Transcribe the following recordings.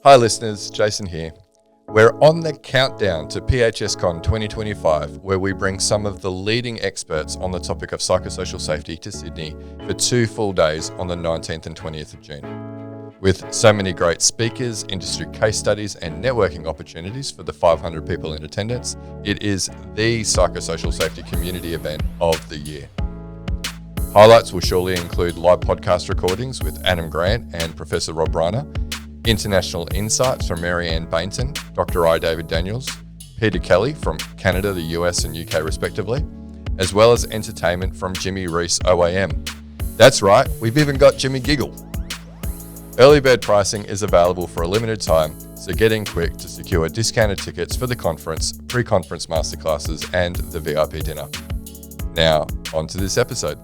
Hi listeners, Jason here. We're on the countdown to PHSCon 2025, where we bring some of the leading experts on the topic of psychosocial safety to Sydney for 2 full days on the 19th and 20th of June. With so many great speakers, industry case studies and networking opportunities for the 500 people in attendance, it is the psychosocial safety community event of the year. Highlights will surely include live podcast recordings with Adam Grant and Professor Rob Reiner, international insights from Mary Ann Bainton, Dr. I. David Daniels, Peter Kelly from Canada, the US and UK respectively, as well as entertainment from Jimmy Reese OAM. That's right, we've even got Jimmy Giggle. Early bird pricing is available for a limited time, so get in quick to secure discounted tickets for the conference, pre-conference masterclasses and the VIP dinner. Now, on to this episode.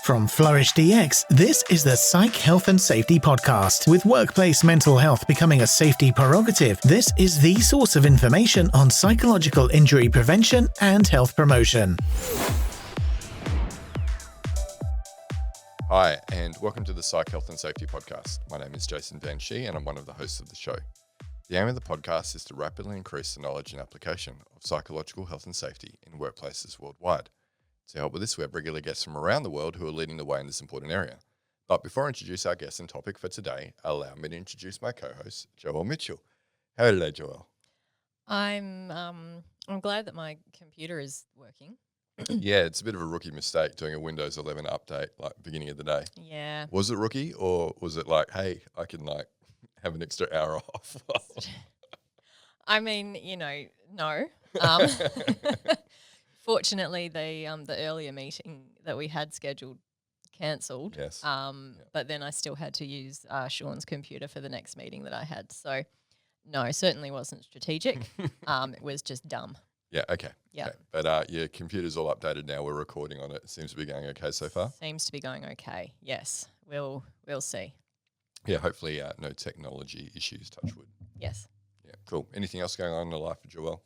From Flourish DX, this is the Psych Health and Safety Podcast. With workplace mental health becoming a safety prerogative, this is the source of information on psychological injury prevention and health promotion. Hi, and welcome to the Psych Health and Safety Podcast. My name is Jason Van Schie, and I'm one of the hosts of the show. The aim of the podcast is to rapidly increase the knowledge and application of psychological health and safety in workplaces worldwide. To help with this, we have regular guests from around the world who are leading the way in this important area. But before I introduce our guest and topic for today, allow me to introduce my co-host, Joelle Mitchell. How are you today, Joelle? I'm glad that my computer is working. Yeah, it's a bit of a rookie mistake doing a Windows 11 update like beginning of the day. Yeah. Was it rookie or was it like, hey, I can like have an extra hour off? I mean, no. Fortunately, the earlier meeting that we had scheduled cancelled. Yes. But then I still had to use Sean's computer for the next meeting that I had. So, no, it certainly wasn't strategic. It was just dumb. Yeah, okay. Yeah. Okay. But your computer's all updated now. We're recording on it. It seems to be going okay so far. Seems to be going okay. Yes. We'll see. Yeah, hopefully no technology issues, touch wood. Yes. Yeah, cool. Anything else going on in the life of Joelle?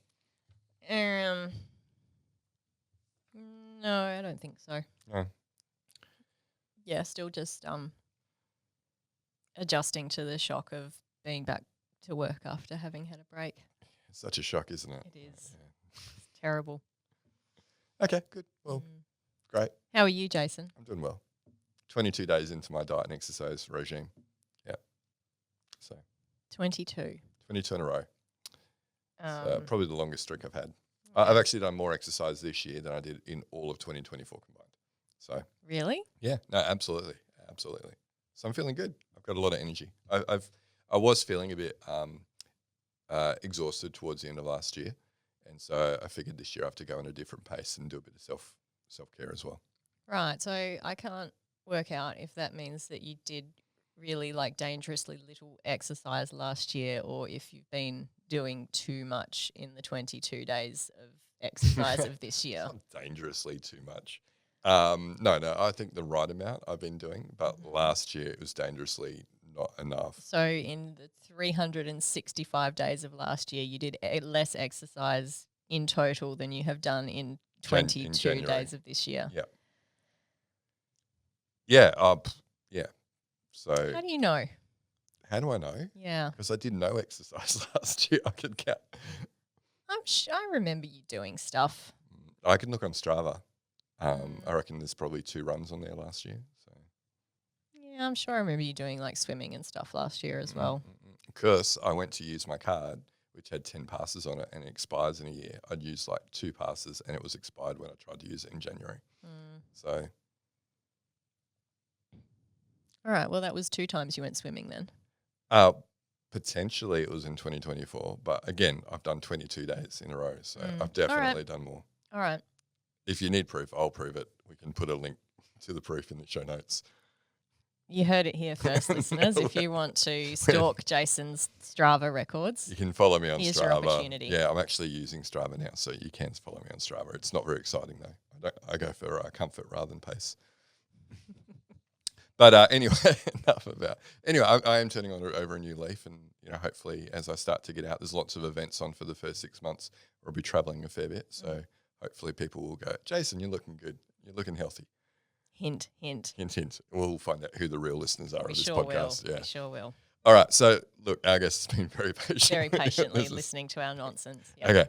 No, I don't think so. No. Yeah, still just adjusting to the shock of being back to work after having had a break. It's such a shock, isn't it? It is. Yeah. It's terrible. Okay, good. Well, great. How are you, Jason? I'm doing well. 22 days into my diet and exercise regime. Yeah. So 22. 22 in a row. Probably the longest streak I've had. I've actually done more exercise this year than I did in all of 2024 combined. So really? Yeah, no, absolutely. So I'm feeling good. I've got a lot of energy. I was feeling a bit exhausted towards the end of last year, and so I figured this year I have to go in a different pace and do a bit of self-care as well. Right. So I can't work out if that means that you did really like dangerously little exercise last year, or if you've been doing too much in the 22 days of exercise of this year. Not dangerously too much. No, I think the right amount I've been doing, but last year it was dangerously not enough. So in the 365 days of last year, you did less exercise in total than you have done in 22 days of this year. Yeah. Yeah. Yeah. So how do you know? How do I know? Yeah. Because I did no exercise last year. I could count. I remember you doing stuff. I can look on Strava. I reckon there's probably 2 runs on there last year. So yeah, I'm sure I remember you doing like swimming and stuff last year as well. Because I went to use my card, which had 10 passes on it, and it expires in a year. I'd used like 2 passes, and it was expired when I tried to use it in January. So. All right. Well, that was 2 times you went swimming then. Potentially it was in 2024, but again, I've done 22 days in a row, so I've definitely done more. All right. If you need proof, I'll prove it. We can put a link to the proof in the show notes. You heard it here first, listeners. If you want to stalk Jason's Strava records, you can follow me on here's Strava. Your opportunity. Yeah, I'm actually using Strava now, so you can follow me on Strava. It's not very exciting though. I go for comfort rather than pace. But anyway, I am turning over a new leaf, and hopefully as I start to get out, there's lots of events on for the first 6 months. I'll be traveling a fair bit, so hopefully people will go, Jason, you're looking good, you're looking healthy. Hint, hint. Hint, hint. We'll find out who the real listeners are of this sure podcast. will. Yeah. We sure will. All right. So, look, our guest has been very patient. Very patiently listening to our nonsense. Yep. Okay.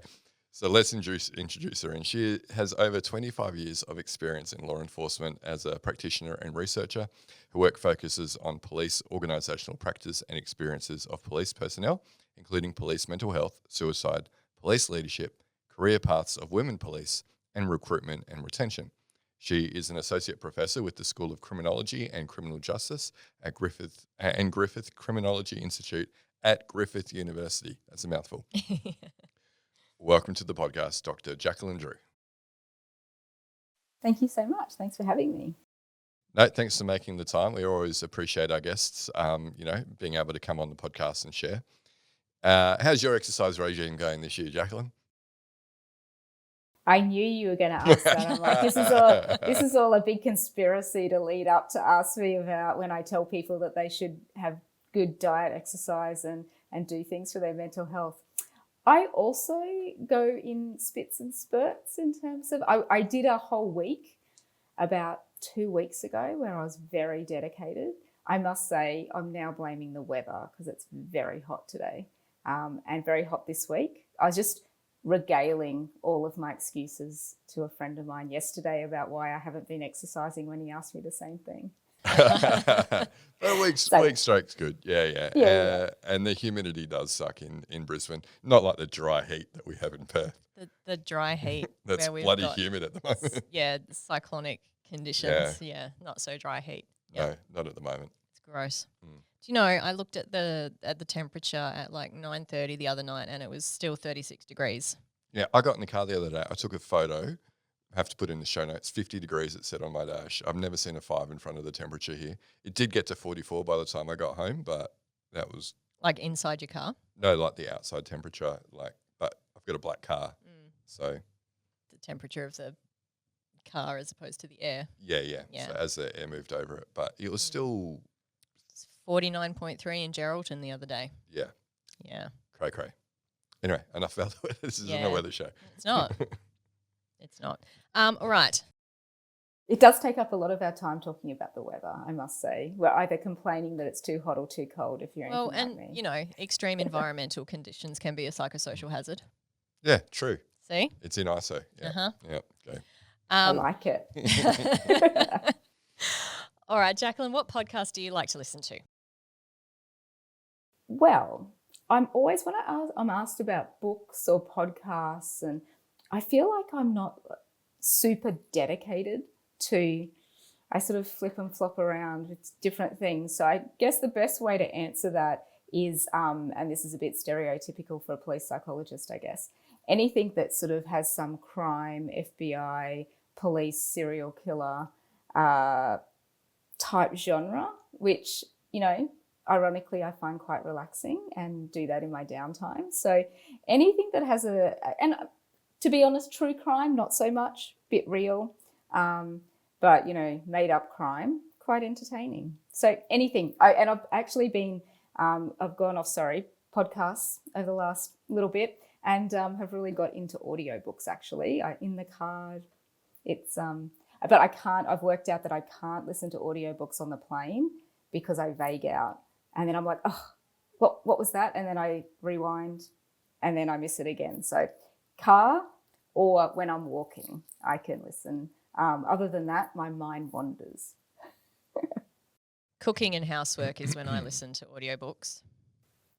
So let's introduce her. And she has over 25 years of experience in law enforcement as a practitioner and researcher. Her work focuses on police organisational practice and experiences of police personnel, including police mental health, suicide, police leadership, career paths of women police, and recruitment and retention. She is an associate professor with the School of Criminology and Criminal Justice at Griffith Criminology Institute at Griffith University. That's a mouthful. Welcome to the podcast, Dr. Jacqueline Drew. Thank you so much. Thanks for having me. No, thanks for making the time. We always appreciate our guests, being able to come on the podcast and share. How's your exercise regime going this year, Jacqueline? I knew you were going to ask that. I'm like, this is all a big conspiracy to lead up to ask me about when I tell people that they should have good diet, exercise, and do things for their mental health. I also go in spits and spurts in terms of, I did a whole week about 2 weeks ago where I was very dedicated. I must say I'm now blaming the weather because it's very hot today and very hot this week. I was just regaling all of my excuses to a friend of mine yesterday about why I haven't been exercising when he asked me the same thing. But week stroke's good. Yeah. And the humidity does suck in Brisbane. Not like the dry heat that we have in Perth. The dry heat. That's where bloody humid at the moment. Yeah, cyclonic conditions. Yeah, not so dry heat. Yep. No, not at the moment. It's gross. Do you know, I looked at the temperature at like 9:30 the other night and it was still 36 degrees. Yeah, I got in the car the other day. I took a photo. I have to put in the show notes. 50 degrees it said on my dash. I've never seen a 5 in front of the temperature here. It did get to 44 by the time I got home, but that was... Like inside your car? No, like the outside temperature. But I've got a black car, so... The temperature of the car as opposed to the air. Yeah. So as the air moved over it. But it was still... 49.3 in Geraldton the other day. Yeah. Cray. Anyway, enough about the weather. This isn't a weather show. It's not. It's not. All right. It does take up a lot of our time talking about the weather, I must say. We're either complaining that it's too hot or too cold if you're anything like me. You know, extreme environmental conditions can be a psychosocial hazard. Yeah, true. See? It's in ISO. Yeah. Yeah. Okay. I like it. All right, Jacqueline, what podcast do you like to listen to? Well, I'm always, when I'm asked about books or podcasts, and I feel like I'm not super dedicated to, I sort of flip and flop around with different things. So I guess the best way to answer that is, and this is a bit stereotypical for a police psychologist, I guess, anything that sort of has some crime, FBI, police, serial killer type genre, which, you know, ironically, I find quite relaxing and do that in my downtime. So anything that has and to be honest, true crime, not so much, bit real, but, you know, made up crime, quite entertaining. So anything. And I've actually been, I've gone off, podcasts over the last little bit and have really got into audiobooks actually. In the car, it's, but I've worked out that I can't listen to audiobooks on the plane because I vague out. And then I'm like, oh, what was that? And then I rewind and then I miss it again. So car or when I'm walking, I can listen. Other than that, my mind wanders. Cooking and housework is when I listen to audiobooks.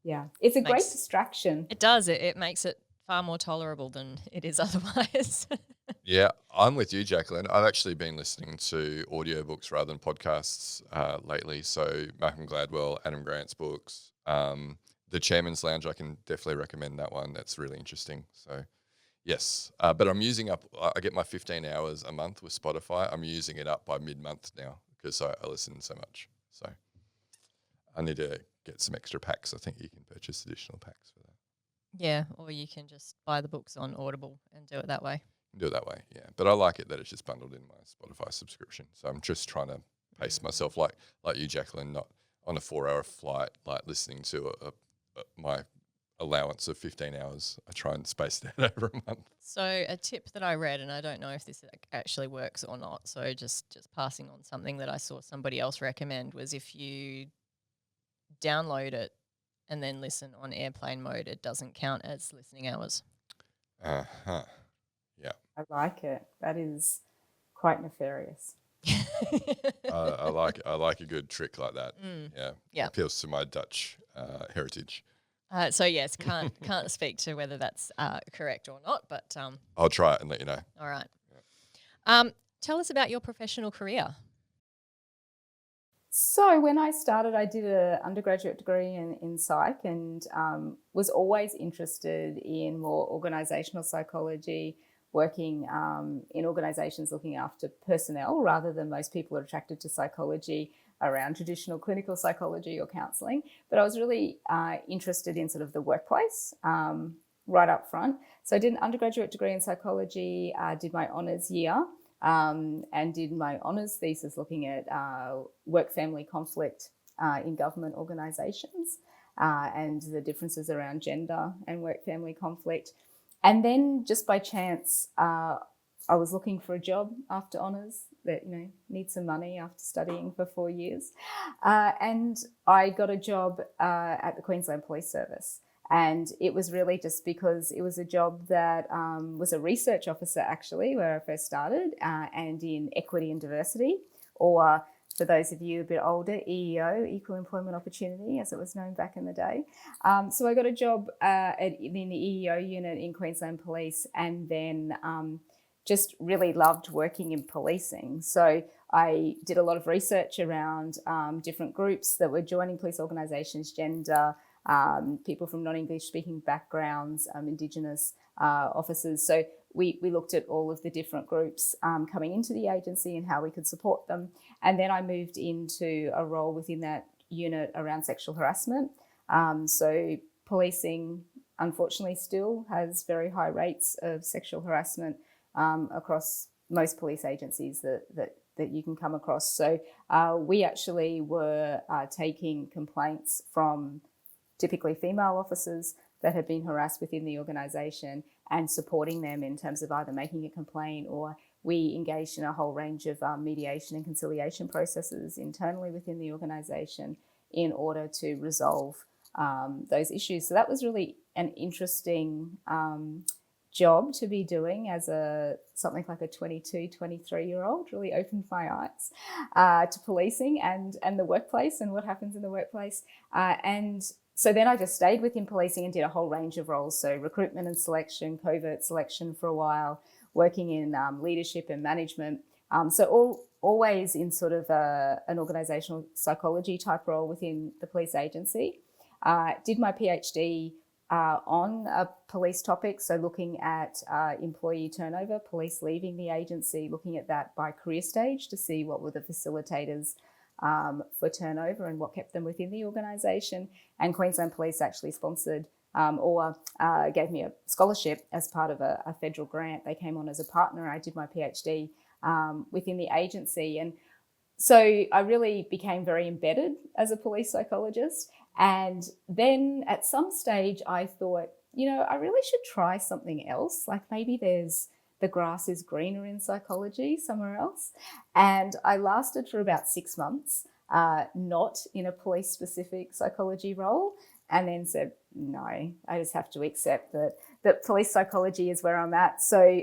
Yeah, it's a great distraction. It does. It makes it far more tolerable than it is otherwise. Yeah, I'm with you, Jacqueline. I've actually been listening to audiobooks rather than podcasts lately. So Malcolm Gladwell, Adam Grant's books, The Chairman's Lounge, I can definitely recommend that one. That's really interesting. So yes, but I'm using up, I get my 15 hours a month with Spotify. I'm using it up by mid-month now because I listen so much. So I need to get some extra packs. I think you can purchase additional packs for that. Yeah, or you can just buy the books on Audible and do it that way. Do it that way, yeah. But I like it that it's just bundled in my Spotify subscription. So I'm just trying to pace myself like you, Jacqueline, not on a 4-hour flight, like listening to my allowance of 15 hours. I try and space that over a month. So a tip that I read, and I don't know if this actually works or not, so just passing on something that I saw somebody else recommend, was if you download it and then listen on airplane mode, it doesn't count as listening hours. Uh-huh. Yeah. I like it. That is quite nefarious. I like a good trick like that. Yeah. Appeals to my Dutch heritage. So yes, can't speak to whether that's correct or not, but I'll try it and let you know. all right. Yeah. Tell us about your professional career. So when I started, I did an undergraduate degree in psych and was always interested in more organisational psychology, working in organisations looking after personnel rather than most people are attracted to psychology around traditional clinical psychology or counselling. But I was really interested in sort of the workplace right up front. So I did an undergraduate degree in psychology, did my honours year, and did my honours thesis looking at work-family conflict in government organisations and the differences around gender and work-family conflict. And then just by chance, I was looking for a job after honours that, need some money after studying for 4 years. And I got a job at the Queensland Police Service. And it was really just because it was a job that was a research officer, actually, where I first started, and in equity and diversity, or for those of you a bit older, EEO, Equal Employment Opportunity, as it was known back in the day. So I got a job in the EEO unit in Queensland Police, and then just really loved working in policing. So I did a lot of research around different groups that were joining police organisations, gender, people from non-English speaking backgrounds, Indigenous officers. So we looked at all of the different groups coming into the agency and how we could support them. And then I moved into a role within that unit around sexual harassment. So policing, unfortunately, still has very high rates of sexual harassment across most police agencies that you can come across. So we actually were taking complaints from typically female officers that had been harassed within the organisation and supporting them in terms of either making a complaint, or we engaged in a whole range of mediation and conciliation processes internally within the organisation in order to resolve those issues. So that was really an interesting job to be doing as something like a 22, 23-year-old. Really opened my eyes to policing and the workplace and what happens in the workplace. And so then I just stayed within policing and did a whole range of roles. So recruitment and selection, covert selection for a while, working in leadership and management. So always in sort of an organisational psychology type role within the police agency. Did my PhD on a police topic, so looking at employee turnover, police leaving the agency, looking at that by career stage to see what were the facilitators for turnover and what kept them within the organisation. And Queensland Police actually sponsored or gave me a scholarship as part of a federal grant. They came on as a partner. I did my PhD within the agency. And so I really became very embedded as a police psychologist. And then at some stage I thought, I really should try something else. Like maybe the grass is greener in psychology somewhere else. And I lasted for about 6 months, not in a police-specific psychology role, and then said, no, I just have to accept that police psychology is where I'm at. So,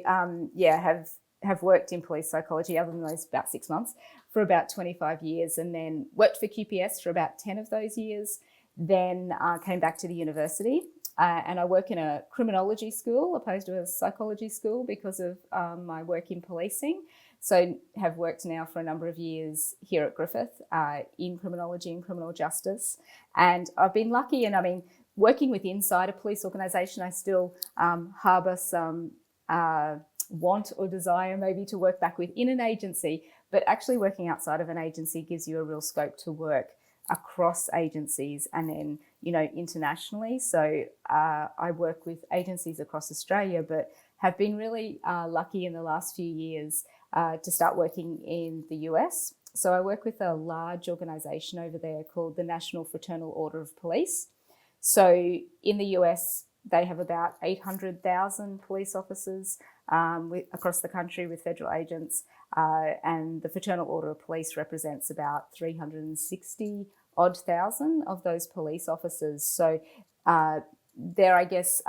have worked in police psychology, other than those about 6 months, for about 25 years, and then worked for QPS for about 10 of those years, then came back to the university. And I work in a criminology school opposed to a psychology school because of my work in policing. So have worked now for a number of years here at Griffith in criminology and criminal justice. And I've been lucky, and working with inside a police organisation, I still harbour some want or desire maybe to work back within an agency, but actually working outside of an agency gives you a real scope to work across agencies and then, internationally. So I work with agencies across Australia, but have been really lucky in the last few years to start working in the US. So I work with a large organisation over there called the National Fraternal Order of Police. So in the US, they have about 800,000 police officers across the country with federal agents, and the Fraternal Order of Police represents about 360 odd thousand of those police officers. So they're, I guess,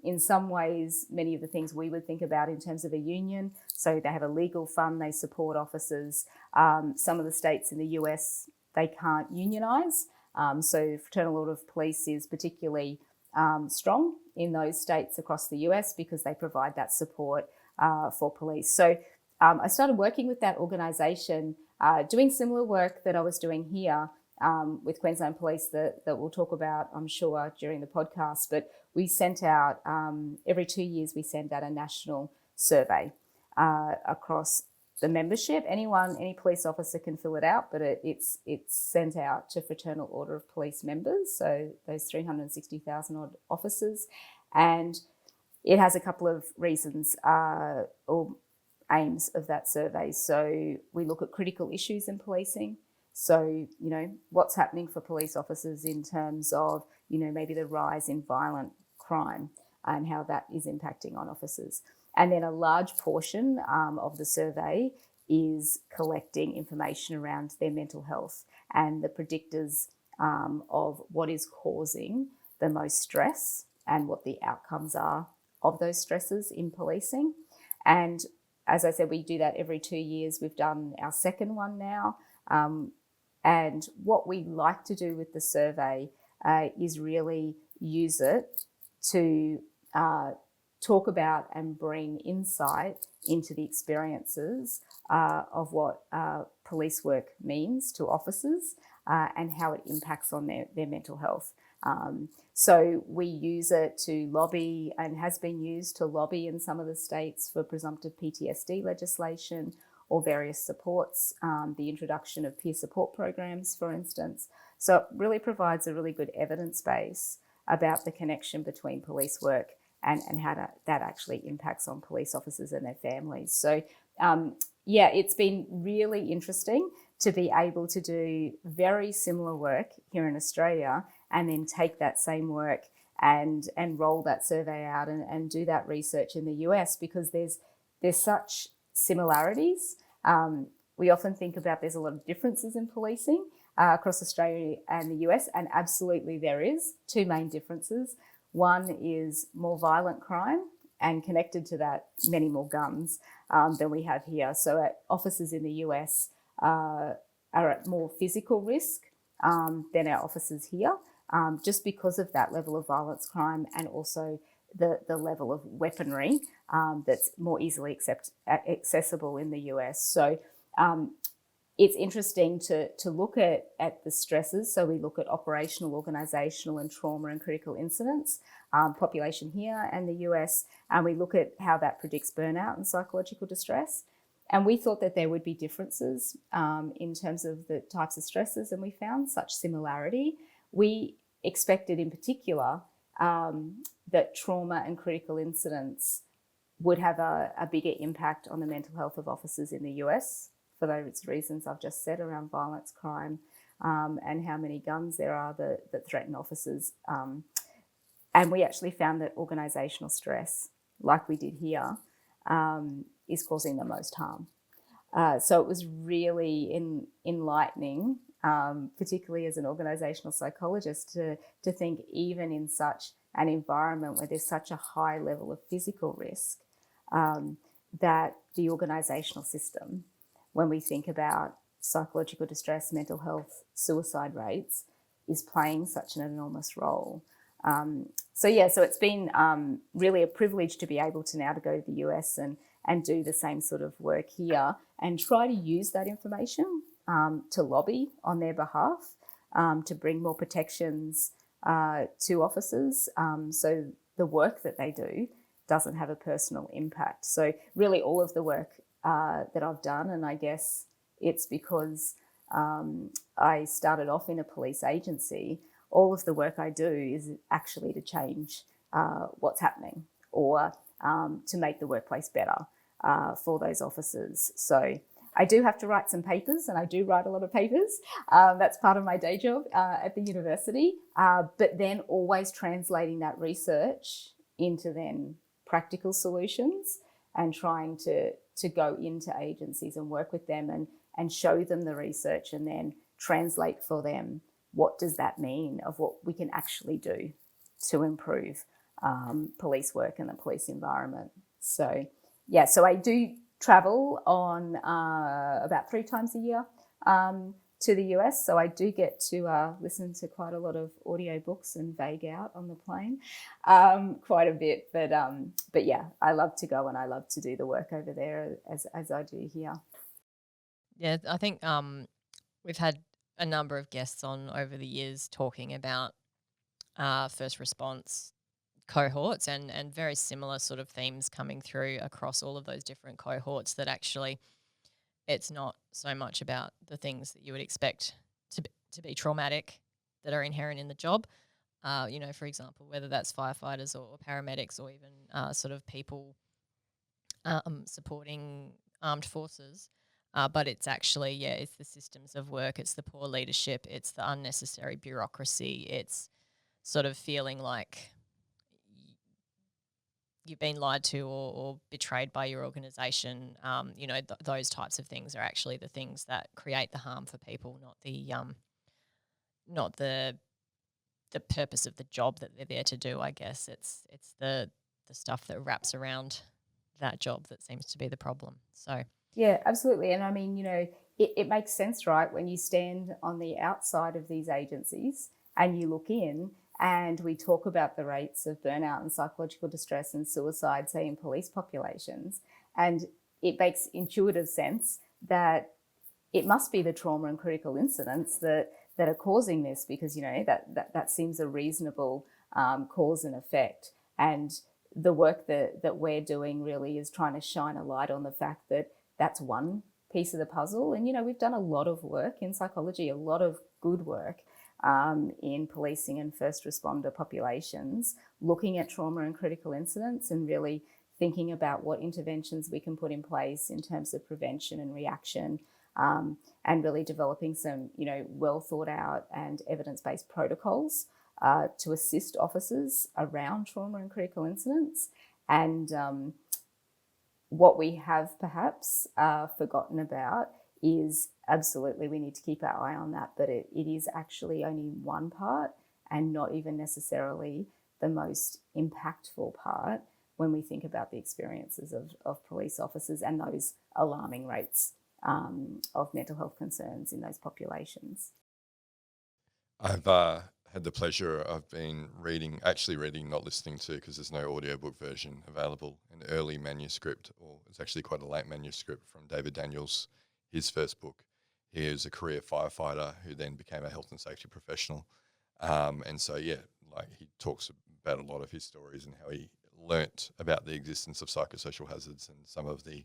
in some ways, many of the things we would think about in terms of a union. So they have a legal fund, they support officers. Some of the states in the US, they can't unionize. So Fraternal Order of Police is particularly strong in those states across the US because they provide that support for police. So I started working with that organisation, doing similar work that I was doing here with Queensland Police that we'll talk about, I'm sure, during the podcast. But we sent out, every 2 years, we send out a national survey across the membership. Any police officer can fill it out, but it's sent out to Fraternal Order of Police members, so those 360,000 odd officers. And it has a couple of reasons or aims of that survey. So we look at critical issues in policing. So, what's happening for police officers in terms of, maybe the rise in violent crime and how that is impacting on officers. And then a large portion of the survey is collecting information around their mental health and the predictors of what is causing the most stress and what the outcomes are of those stresses in policing. And as I said, we do that every 2 years. We've done our second one now. And what we like to do with the survey is really use it to talk about and bring insight into the experiences of what police work means to officers and how it impacts on their mental health. So we use it to lobby, and has been used to lobby in some of the states for presumptive PTSD legislation or various supports, the introduction of peer support programs, for instance. So it really provides a really good evidence base about the connection between police work and how that actually impacts on police officers and their families. So it's been really interesting to be able to do very similar work here in Australia and then take that same work and roll that survey out and do that research in the US, because there's such similarities. We often think about there's a lot of differences in policing across Australia and the US, and absolutely there is. Two main differences. One is more violent crime, and connected to that, many more guns than we have here. So officers in the US are at more physical risk than our officers here, just because of that level of violence crime and also the level of weaponry that's more easily accessible in the US. So it's interesting to look at the stresses. So we look at operational, organisational and trauma and critical incidents, population here and the US, and we look at how that predicts burnout and psychological distress. And we thought that there would be differences in terms of the types of stresses, and we found such similarity. We expected in particular that trauma and critical incidents would have a bigger impact on the mental health of officers in the US for those reasons I've just said around violence, crime, and how many guns there are that threaten officers. And we actually found that organisational stress, like we did here, is causing the most harm. So it was really enlightening, particularly as an organisational psychologist, to think even in such an environment where there's such a high level of physical risk, that the organisational system, when we think about psychological distress, mental health, suicide rates, is playing such an enormous role. So it's been really a privilege to be able to now to go to the US and do the same sort of work here and try to use that information to lobby on their behalf, to bring more protections to officers, so the work that they do doesn't have a personal impact. So really all of the work that I've done, and I guess it's because I started off in a police agency, all of the work I do is actually to change what's happening or to make the workplace better for those officers. So I do have to write some papers, and I do write a lot of papers. That's part of my day job at the university. But then always translating that research into then practical solutions and trying to go into agencies and work with them and show them the research and then translate for them what does that mean of what we can actually do to improve police work and the police environment. So, yeah, so I do travel on about 3 times a year to the US. So I do get to listen to quite a lot of audiobooks and vague out on the plane quite a bit. But yeah, I love to go and I love to do the work over there as I do here. Yeah, I think we've had a number of guests on over the years talking about first response cohorts and very similar sort of themes coming through across all of those different cohorts, that actually it's not so much about the things that you would expect to be traumatic that are inherent in the job. For example, whether that's firefighters or paramedics or even sort of people supporting armed forces. But it's actually, it's the systems of work, it's the poor leadership, it's the unnecessary bureaucracy, it's sort of feeling like you've been lied to or betrayed by your organisation. Those types of things are actually the things that create the harm for people, not the purpose of the job that they're there to do. I guess it's the stuff that wraps around that job that seems to be the problem. So yeah, absolutely. And I mean, it makes sense, right? When you stand on the outside of these agencies and you look in, and we talk about the rates of burnout and psychological distress and suicide, say, in police populations. And it makes intuitive sense that it must be the trauma and critical incidents that are causing this, because, that seems a reasonable cause and effect. And the work that we're doing really is trying to shine a light on the fact that that's one piece of the puzzle. And, we've done a lot of work in psychology, a lot of good work in policing and first responder populations, looking at trauma and critical incidents and really thinking about what interventions we can put in place in terms of prevention and reaction, and really developing some, well thought out and evidence-based protocols to assist officers around trauma and critical incidents. And what we have perhaps forgotten about is absolutely we need to keep our eye on that, but it is actually only one part and not even necessarily the most impactful part when we think about the experiences of police officers and those alarming rates of mental health concerns in those populations. I've had the pleasure of reading, not listening to, because there's no audiobook version available, an early manuscript, or it's actually quite a late manuscript from David Daniels, his first book. He was a career firefighter who then became a health and safety professional. And so, he talks about a lot of his stories and how he learnt about the existence of psychosocial hazards and some of the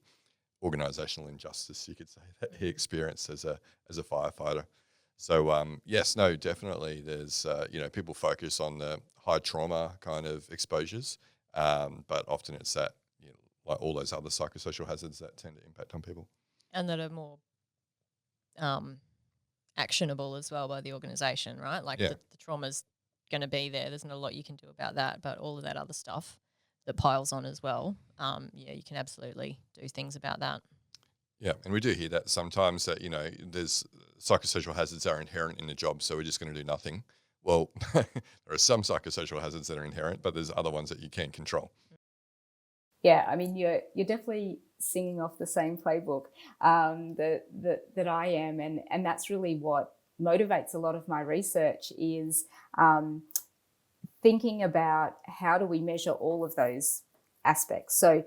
organisational injustice, you could say, that he experienced as a firefighter. So, yes, no, definitely there's, people focus on the high trauma kind of exposures, but often it's that, like all those other psychosocial hazards that tend to impact on people. And that are more actionable as well by the organisation, right? Like the trauma's going to be there. There's not a lot you can do about that, but all of that other stuff that piles on as well, you can absolutely do things about that. Yeah, and we do hear that sometimes that, there's psychosocial hazards that are inherent in the job, so we're just going to do nothing. Well, there are some psychosocial hazards that are inherent, but there's other ones that you can control. Yeah, I mean, you're definitely singing off the same playbook that I am, and that's really what motivates a lot of my research is thinking about how do we measure all of those aspects. So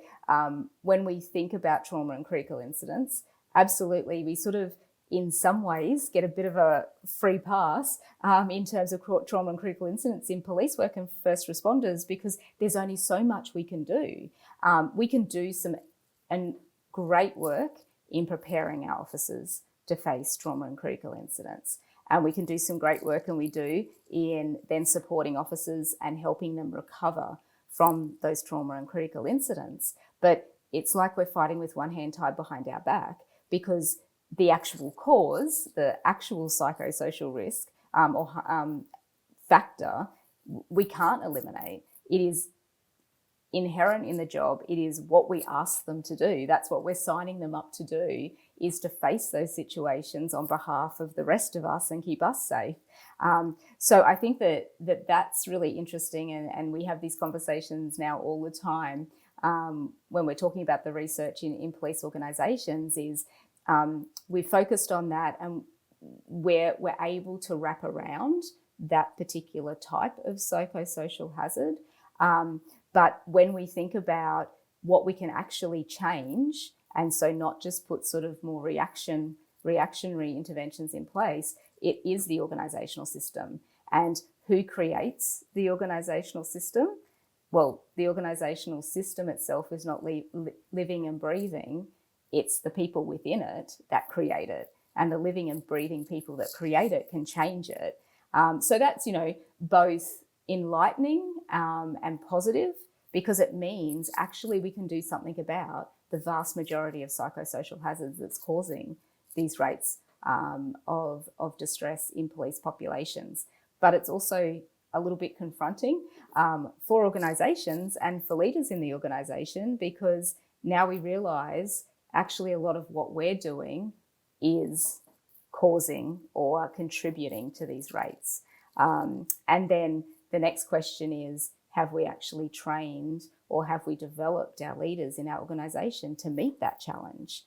when we think about trauma and critical incidents, absolutely, we sort of, in some ways, get a bit of a free pass in terms of trauma and critical incidents in police work and first responders, because there's only so much we can do. We can do some great work in preparing our officers to face trauma and critical incidents. And we can do some great work, and we do, in then supporting officers and helping them recover from those trauma and critical incidents. But it's like we're fighting with one hand tied behind our back, because the actual cause, the actual psychosocial risk or factor, we can't eliminate. It is inherent in the job. It is what we ask them to do. That's what we're signing them up to do, is to face those situations on behalf of the rest of us and keep us safe. So I think that's really interesting, and we have these conversations now all the time when we're talking about the research in police organisations. Is we've focused on that, and we're able to wrap around that particular type of psychosocial hazard. But when we think about what we can actually change, and so not just put sort of more reactionary interventions in place, it is the organisational system. And who creates the organisational system? Well, the organisational system itself is not living and breathing. It's the people within it that create it. And the living and breathing people that create it can change it. So that's, both enlightening and positive, because it means actually we can do something about the vast majority of psychosocial hazards that's causing these rates of distress in police populations. But it's also a little bit confronting for organisations and for leaders in the organisation, because now we realise actually a lot of what we're doing is causing or contributing to these rates. And then the next question is, have we actually trained or have we developed our leaders in our organisation to meet that challenge?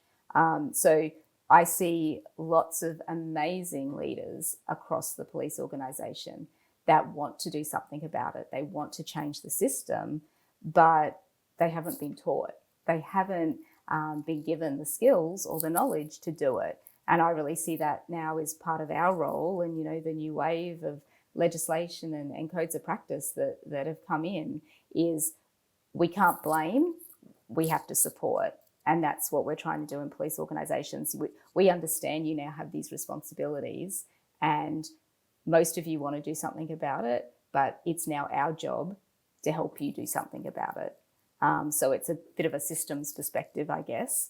So I see lots of amazing leaders across the police organisation that want to do something about it. They want to change the system, but they haven't been taught. They haven't been given the skills or the knowledge to do it. And I really see that now as part of our role, and the new wave of legislation and codes of practice that have come in, is we can't blame, we have to support. And that's what we're trying to do in police organisations. We understand you now have these responsibilities, and most of you want to do something about it, but it's now our job to help you do something about it. So it's a bit of a systems perspective, I guess.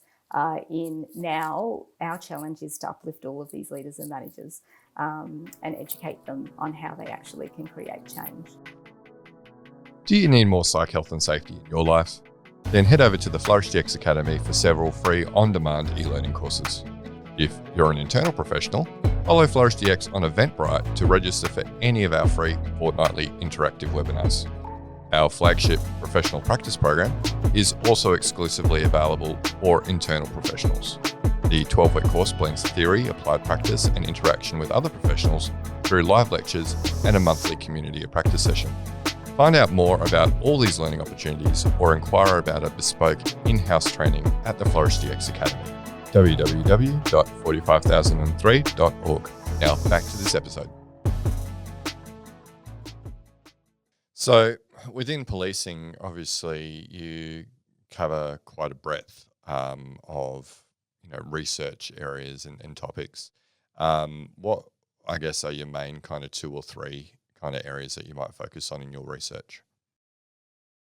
In now, our challenge is to uplift all of these leaders and managers and educate them on how they actually can create change. Do you need more psych health and safety in your life? Then head over to the Flourish DX Academy for several free on-demand e-learning courses. If you're an internal professional, follow Flourish DX on Eventbrite to register for any of our free fortnightly interactive webinars. Our flagship professional practice program is also exclusively available for internal professionals. The 12-week course blends theory, applied practice, and interaction with other professionals through live lectures and a monthly community of practice session. Find out more about all these learning opportunities or inquire about a bespoke in-house training at the Flourish DX Academy. www.45003.org. Now back to this episode. So within policing, obviously you cover quite a breadth of research areas and topics. What I guess are your main kind of 2 or 3 kind of areas that you might focus on in your research?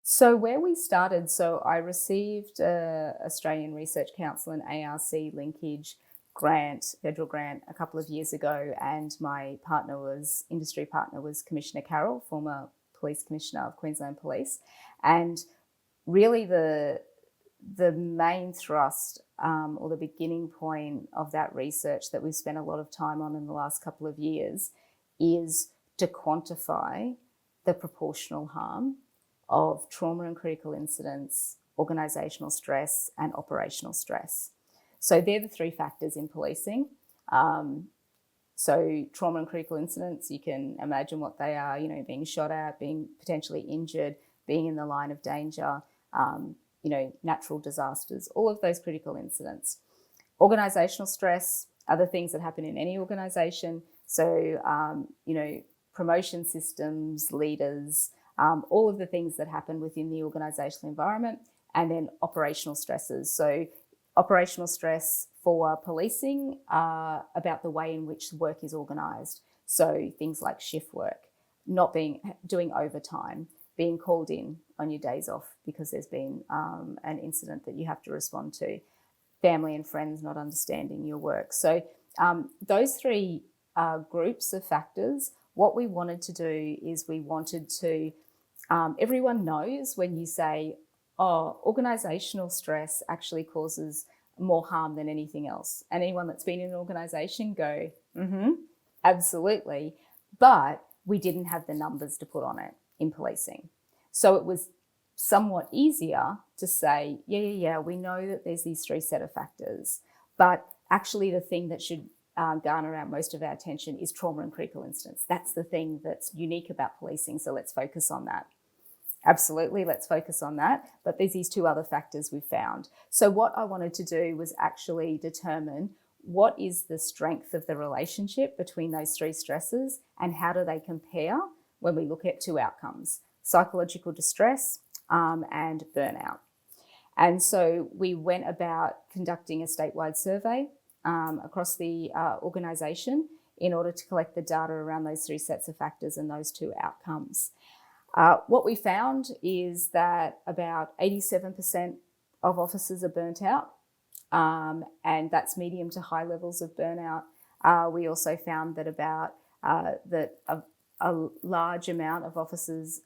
So where we started, I received a Australian Research Council and ARC linkage grant, federal grant, a couple of years ago, and my industry partner was Commissioner Carroll, former Police Commissioner of Queensland Police. And really the main thrust or the beginning point of that research that we've spent a lot of time on in the last couple of years is to quantify the proportional harm of trauma and critical incidents, organisational stress, and operational stress. So they're the 3 factors in policing. So trauma and critical incidents, you can imagine what they are, being shot at, being potentially injured, being in the line of danger, natural disasters, all of those critical incidents. Organisational stress are the things that happen in any organisation. So, promotion systems, leaders, all of the things that happen within the organisational environment, and then operational stresses. So operational stress for policing are about the way in which work is organised. So things like shift work, doing overtime, being called in on your days off because there's been an incident that you have to respond to. family and friends not understanding your work. So those three groups of factors, what we wanted to do is we wanted to, everyone knows when you say, oh, organisational stress actually causes more harm than anything else. And anyone that's been in an organisation go, absolutely. But we didn't have the numbers to put on it in policing. So it was somewhat easier to say, yeah, we know that there's these three set of factors, but actually the thing that should garner most of our attention is trauma and critical incidents. That's the thing that's unique about policing, so let's focus on that. Absolutely, let's focus on that, but there's these two other factors we found. So what I wanted to do was actually determine what is the strength of the relationship between those three stresses and how do they compare when we look at two outcomes, psychological distress and burnout. And so we went about conducting a statewide survey across the organisation in order to collect the data around those three sets of factors and those two outcomes. What we found is that about 87% of officers are burnt out, and that's medium to high levels of burnout. We also found that a large amount of officers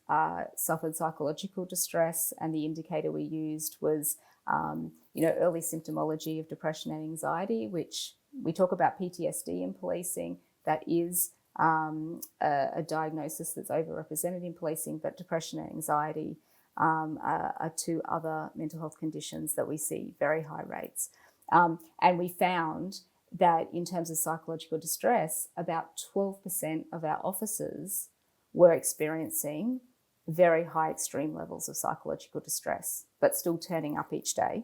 suffered psychological distress, and the indicator we used was early symptomology of depression and anxiety, which we talk about PTSD in policing. That is a diagnosis that's overrepresented in policing, but depression and anxiety are two other mental health conditions that we see very high rates. And we found that in terms of psychological distress, about 12% of our officers were experiencing very high extreme levels of psychological distress, but still turning up each day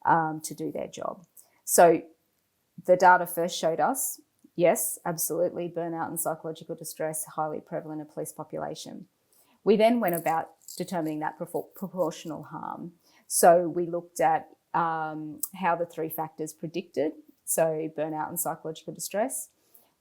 to do their job. So the data first showed us, yes, absolutely, burnout and psychological distress highly prevalent in police population. We then went about determining that proportional harm. So we looked at how the three factors predicted, so burnout and psychological distress.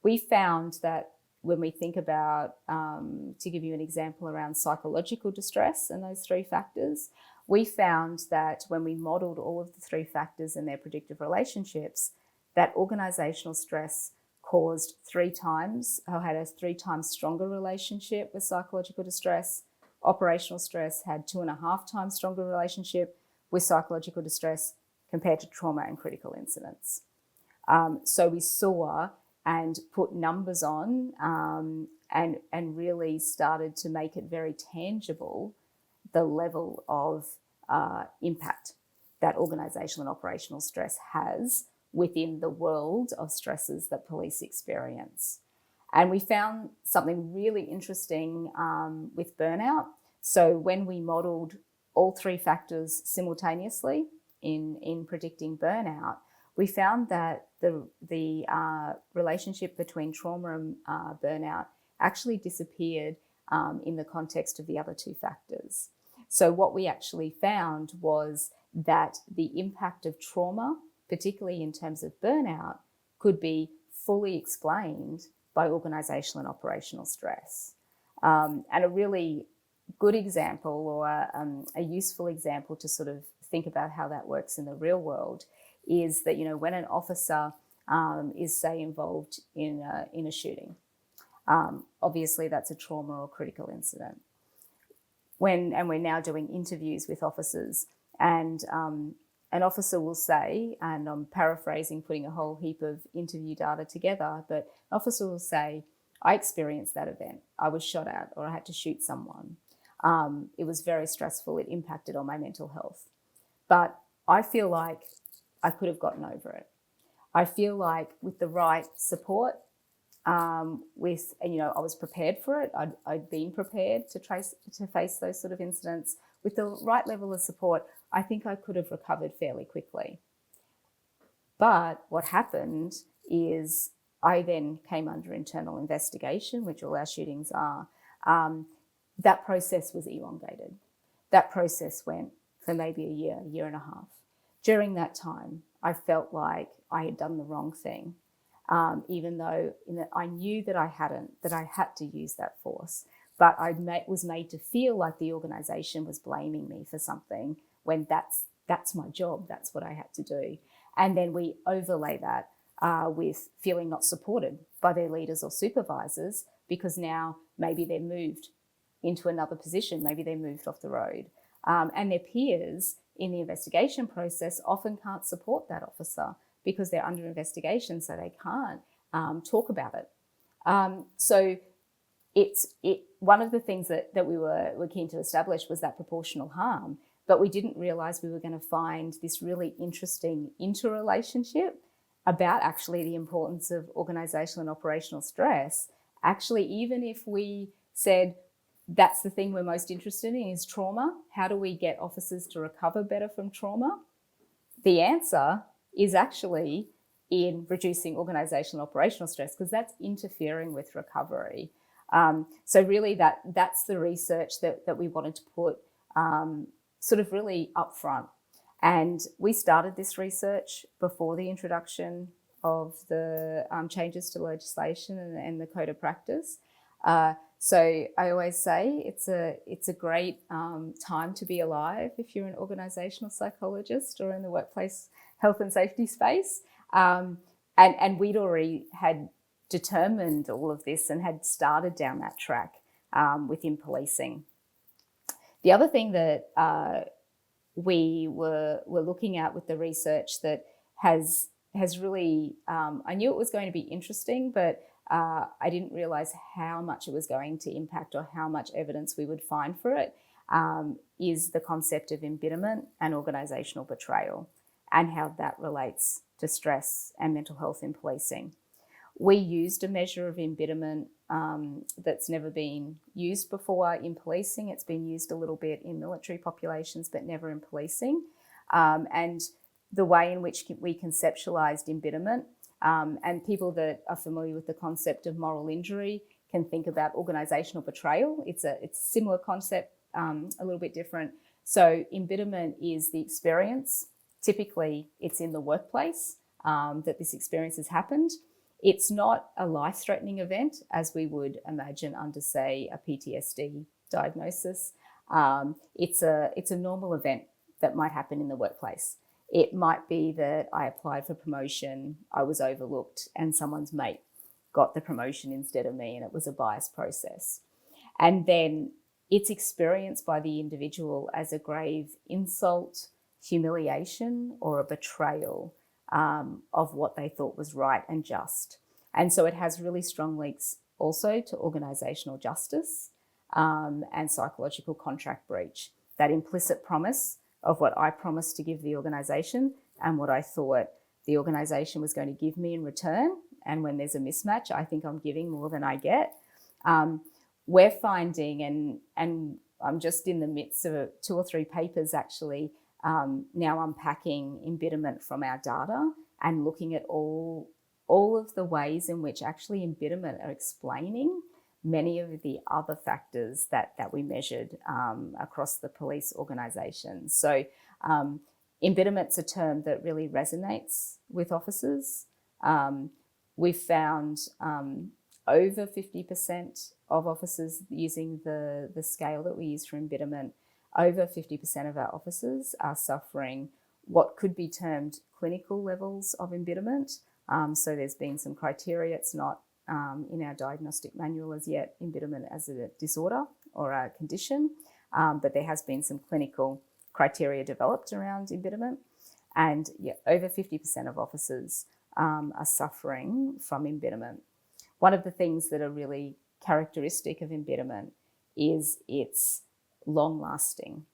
We found that when we think about, to give you an example around psychological distress and those three factors, we found that when we modelled all of the three factors and their predictive relationships, that organisational stress caused had a 3 times stronger relationship with psychological distress. Operational stress had 2.5 times stronger relationship with psychological distress compared to trauma and critical incidents. So we saw and put numbers on and really started to make it very tangible, the level of impact that organisational and operational stress has within the world of stresses that police experience. And we found something really interesting with burnout. So when we modelled all three factors simultaneously in predicting burnout, we found that the relationship between trauma and burnout actually disappeared in the context of the other two factors. So what we actually found was that the impact of trauma, particularly in terms of burnout, could be fully explained by organisational and operational stress. And a really good example or a useful example to sort of think about how that works in the real world is that, when an officer is, say, involved in a shooting, obviously that's a trauma or critical incident. And we're now doing interviews with officers, and an officer will say, and I'm paraphrasing, putting a whole heap of interview data together, but an officer will say, I experienced that event. I was shot at, or I had to shoot someone. It was very stressful. It impacted on my mental health. But I feel like I could have gotten over it. I feel like with the right support, I was prepared for it. I'd been prepared to face those sort of incidents. With the right level of support, I think I could have recovered fairly quickly. But what happened is I then came under internal investigation, which all our shootings are. That process was elongated. That process went for maybe a year and a half. During that time, I felt like I had done the wrong thing, even though I knew that I had to use that force. But I was made to feel like the organisation was blaming me for something when that's my job, that's what I had to do. And then we overlay that with feeling not supported by their leaders or supervisors, because now maybe they're moved into another position, maybe they're moved off the road. And their peers in the investigation process often can't support that officer because they're under investigation, so they can't talk about it. So one of the things that we were keen to establish was that proportional harm, but we didn't realise we were going to find this really interesting interrelationship about actually the importance of organisational and operational stress. Actually, even if we said that's the thing we're most interested in is trauma, how do we get officers to recover better from trauma? The answer is actually in reducing organisational and operational stress, because that's interfering with recovery. So really that's the research that we wanted to put sort of really upfront. And we started this research before the introduction of the changes to legislation and the code of practice. So I always say it's a great time to be alive if you're an organisational psychologist or in the workplace health and safety space. And we'd already had determined all of this and had started down that track within policing. The other thing that we were looking at with the research that has really, I knew it was going to be interesting, but I didn't realise how much it was going to impact or how much evidence we would find for it, is the concept of embitterment and organisational betrayal and how that relates to stress and mental health in policing. We used a measure of embitterment that's never been used before in policing. It's been used a little bit in military populations, but never in policing. And the way in which we conceptualised embitterment, and people that are familiar with the concept of moral injury can think about organisational betrayal. It's a similar concept, a little bit different. So embitterment is the experience. Typically, it's in the workplace that this experience has happened. It's not a life-threatening event, as we would imagine under, say, a PTSD diagnosis. It's a normal event that might happen in the workplace. It might be that I applied for promotion, I was overlooked, and someone's mate got the promotion instead of me, and it was a biased process. And then it's experienced by the individual as a grave insult, humiliation, or a betrayal of what they thought was right and just. And so it has really strong links also to organisational justice and psychological contract breach, that implicit promise of what I promised to give the organisation and what I thought the organisation was going to give me in return. And when there's a mismatch, I think I'm giving more than I get. We're finding, and I'm just in the midst of 2 or 3 papers actually, now unpacking embitterment from our data and looking at all of the ways in which actually embitterment are explaining many of the other factors that we measured across the police organisation. So embitterment's a term that really resonates with officers. We've found over 50% of officers using the scale that we use for embitterment, over 50% of our officers are suffering what could be termed clinical levels of embitterment. So there's been some criteria. It's not in our diagnostic manual as yet, embitterment as a disorder or a condition, but there has been some clinical criteria developed around embitterment. And over 50% of officers are suffering from embitterment. One of the things that are really characteristic of embitterment is it's long-lasting.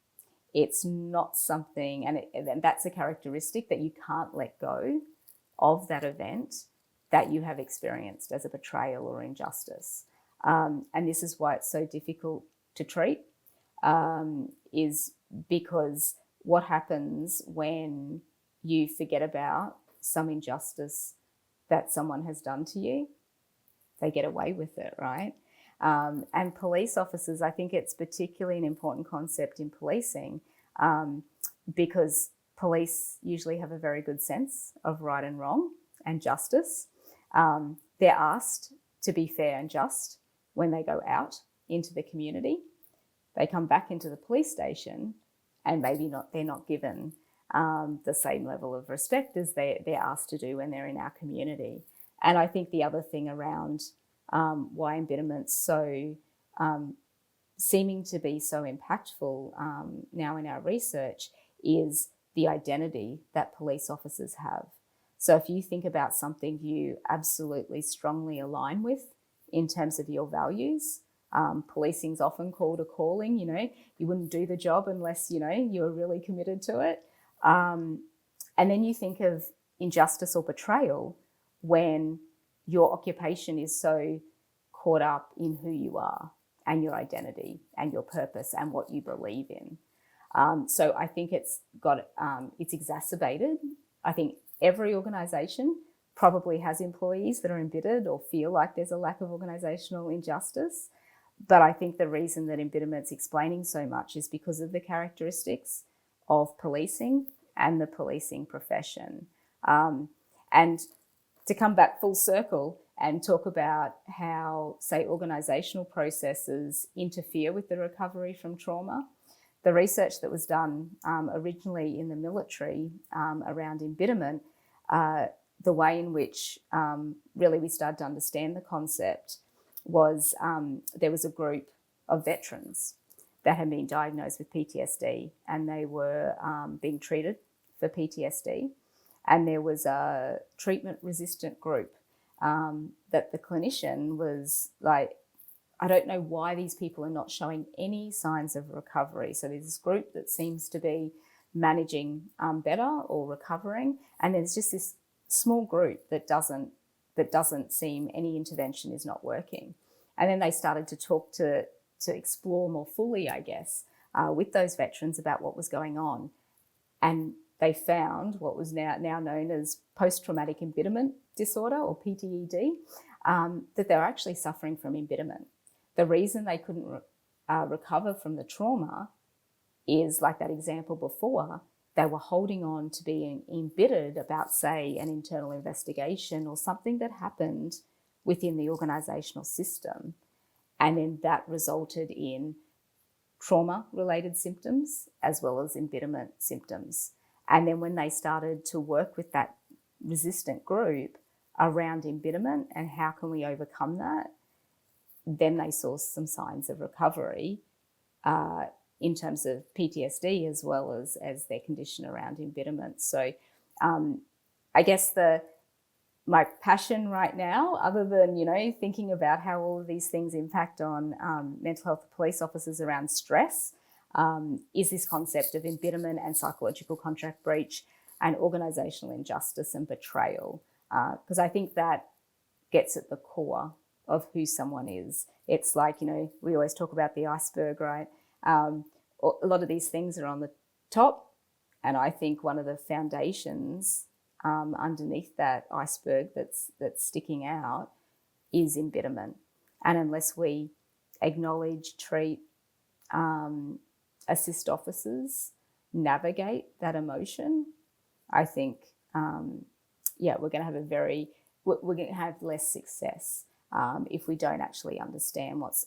It's not something, and that's a characteristic that you can't let go of that event that you have experienced as a betrayal or injustice. And this is why it's so difficult to treat, is because what happens when you forget about some injustice that someone has done to you? They get away with it, right? And police officers, I think it's particularly an important concept in policing because police usually have a very good sense of right and wrong and justice. They're asked to be fair and just when they go out into the community. They come back into the police station and maybe they're not given the same level of respect as they're asked to do when they're in our community. And I think the other thing around why embitterment's so seeming to be so impactful now in our research is the identity that police officers have. So if you think about something you absolutely strongly align with in terms of your values, policing's often called a calling, you wouldn't do the job unless, you were really committed to it. And then you think of injustice or betrayal when your occupation is so caught up in who you are and your identity and your purpose and what you believe in. So I think it's exacerbated. I think every organisation probably has employees that are embittered or feel like there's a lack of organisational injustice. But I think the reason that embitterment's explaining so much is because of the characteristics of policing and the policing profession. And to come back full circle and talk about how, say, organisational processes interfere with the recovery from trauma, the research that was done originally in the military around embitterment, the way in which really we started to understand the concept was there was a group of veterans that had been diagnosed with PTSD, and they were being treated for PTSD. And there was a treatment-resistant group that the clinician was like, I don't know why these people are not showing any signs of recovery. So there's this group that seems to be managing better or recovering, and there's just this small group that doesn't seem any intervention is not working. And then they started to talk to explore more fully, I guess, with those veterans about what was going on. And they found what was now known as post-traumatic embitterment disorder, or PTSD, that they were actually suffering from embitterment. The reason they couldn't recover from the trauma is, like that example before, they were holding on to being embittered about, say, an internal investigation or something that happened within the organisational system. And then that resulted in trauma-related symptoms as well as embitterment symptoms. And then when they started to work with that resistant group around embitterment and how can we overcome that, then they saw some signs of recovery in terms of PTSD as well as their condition around embitterment. So I guess my passion right now, other than, thinking about how all of these things impact on mental health of police officers around stress, is this concept of embitterment and psychological contract breach and organisational injustice and betrayal. Because I think that gets at the core of who someone is. It's like, we always talk about the iceberg, right? A lot of these things are on the top, and I think one of the foundations underneath that iceberg that's sticking out is embitterment. And unless we acknowledge, treat, assist officers navigate that emotion, I think, we're going to have less success if we don't actually understand what's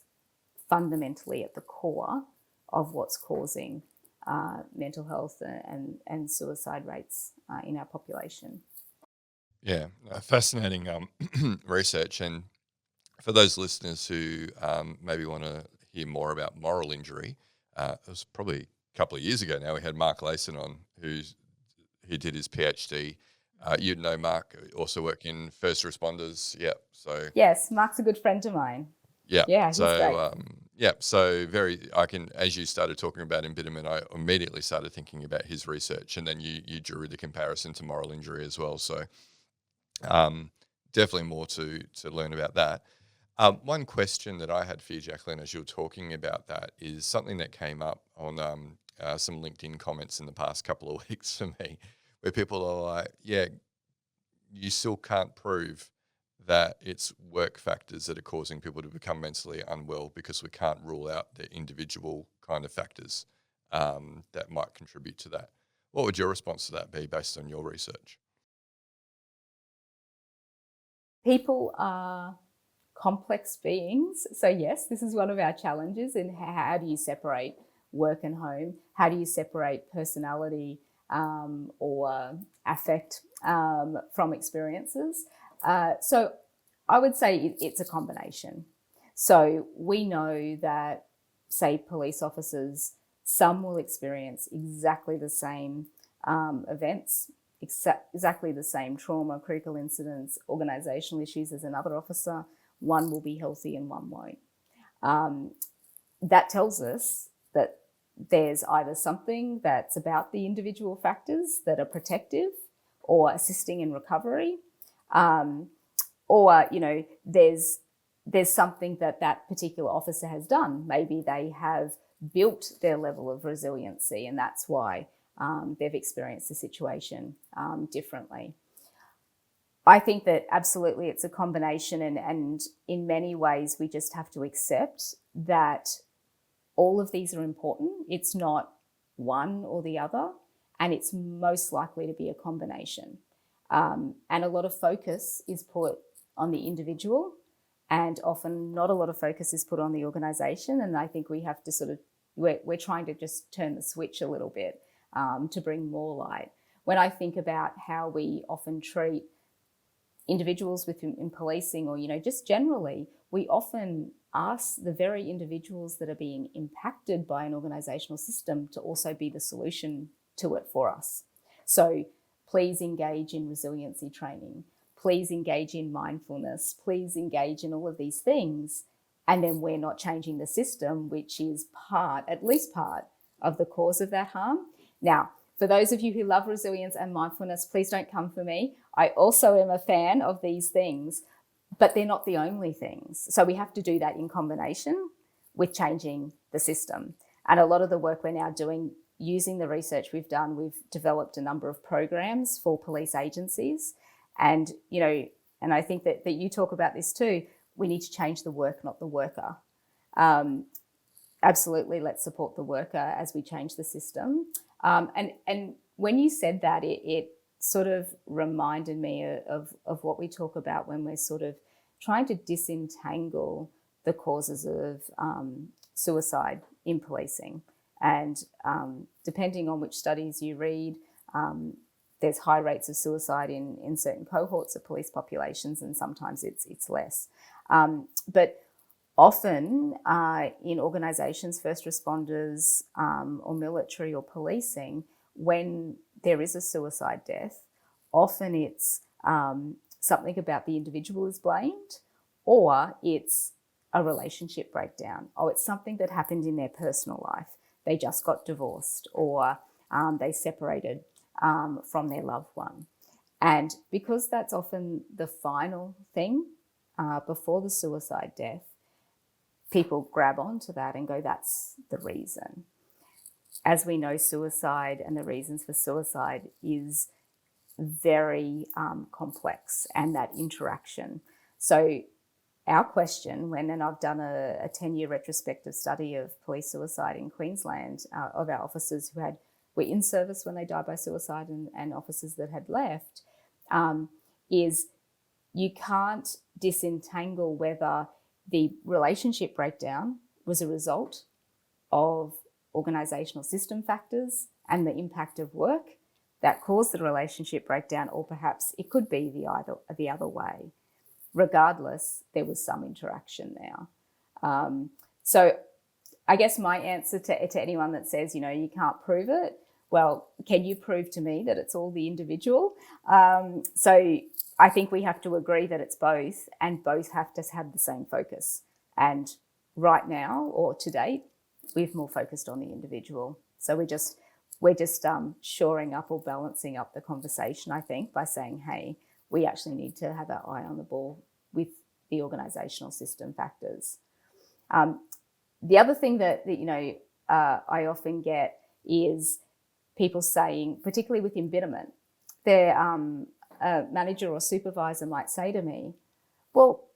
fundamentally at the core of what's causing mental health and suicide rates in our population. Yeah, fascinating research. And for those listeners who maybe want to hear more about moral injury, it was probably a couple of years ago now, we had Mark Layson on who did his PhD. You'd know Mark, also work in first responders. Yeah, so yes, Mark's a good friend of mine. Yeah, he's great. So as you started talking about embitterment, I immediately started thinking about his research, and then you drew the comparison to moral injury as well. So definitely more to learn about that. One question that I had for you, Jacqueline, as you were talking about that, is something that came up on some LinkedIn comments in the past couple of weeks for me, where people are like, yeah, you still can't prove that it's work factors that are causing people to become mentally unwell because we can't rule out the individual kind of factors that might contribute to that. What would your response to that be based on your research? People are complex beings. So yes, this is one of our challenges in how do you separate work and home? How do you separate personality or affect from experiences. So I would say it's a combination. So we know that, say, police officers, some will experience exactly the same events, exactly the same trauma, critical incidents, organisational issues as another officer. One will be healthy and one won't. That tells us that there's either something that's about the individual factors that are protective or assisting in recovery, or, you know, there's something that particular officer has done. Maybe they have built their level of resiliency, and that's why they've experienced the situation differently. I think that absolutely it's a combination, and in many ways we just have to accept that all of these are important. It's not one or the other, and it's most likely to be a combination. And a lot of focus is put on the individual, and often not a lot of focus is put on the organisation. And I think we have to sort of, we're trying to just turn the switch a little bit to bring more light. When I think about how we often treat individuals in policing, or, you know, just generally, we often ask the very individuals that are being impacted by an organisational system to also be the solution to it for us. So please engage in resiliency training. Please engage in mindfulness. Please engage in all of these things. And then we're not changing the system, which is at least part of the cause of that harm. Now, for those of you who love resilience and mindfulness, please don't come for me. I also am a fan of these things, but they're not the only things. So we have to do that in combination with changing the system. And a lot of the work we're now doing, using the research we've done, we've developed a number of programs for police agencies. And, you know, and I think that you talk about this too, we need to change the work, not the worker. Absolutely, let's support the worker as we change the system. And when you said that, it sort of reminded me of what we talk about when we're sort of trying to disentangle the causes of suicide in policing. And depending on which studies you read, there's high rates of suicide in certain cohorts of police populations, and sometimes it's less. But often in organisations, first responders or military or policing, when there is a suicide death, often it's something about the individual is blamed, or it's a relationship breakdown. Oh, it's something that happened in their personal life. They just got divorced, or they separated from their loved one. And because that's often the final thing before the suicide death, people grab onto that and go, that's the reason. As we know, suicide and the reasons for suicide is very complex, and that interaction. So our question, and I've done a 10-year retrospective study of police suicide in Queensland, of our officers who were in service when they died by suicide, and officers that had left, is you can't disentangle whether the relationship breakdown was a result of organisational system factors and the impact of work that caused the relationship breakdown, or perhaps it could be the other way. Regardless, there was some interaction there. So I guess my answer to anyone that says, you know, you can't prove it, well, can you prove to me that it's all the individual? So I think we have to agree that it's both, and both have to have the same focus. And right now, or to date, we've more focused on the individual. So we're just shoring up or balancing up the conversation, I think, by saying, hey, we actually need to have our eye on the ball with the organisational system factors. The other thing that you know, I often get is people saying, particularly with embitterment, their manager or supervisor might say to me, well,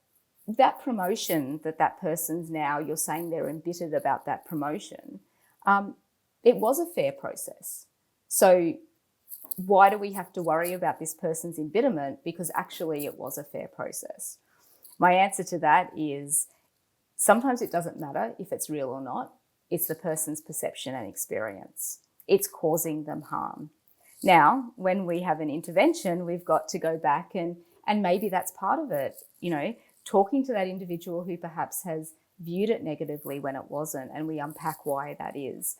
that promotion that person's now, you're saying they're embittered about that promotion, it was a fair process. So why do we have to worry about this person's embitterment? Because actually it was a fair process. My answer to that is sometimes it doesn't matter if it's real or not. It's the person's perception and experience. It's causing them harm. Now, when we have an intervention, we've got to go back and maybe that's part of it, you know, talking to that individual who perhaps has viewed it negatively when it wasn't, and we unpack why that is.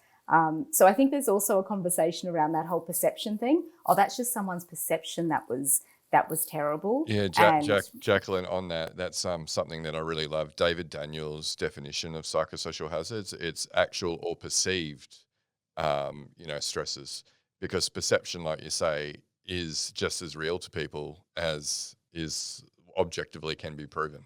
So I think there's also a conversation around that whole perception thing. Oh, that's just someone's perception that was terrible. Yeah, Jacqueline, on that, that's something that I really love. David Daniels' definition of psychosocial hazards, it's actual or perceived, stresses, because perception, like you say, is just as real to people as is objectively can be proven.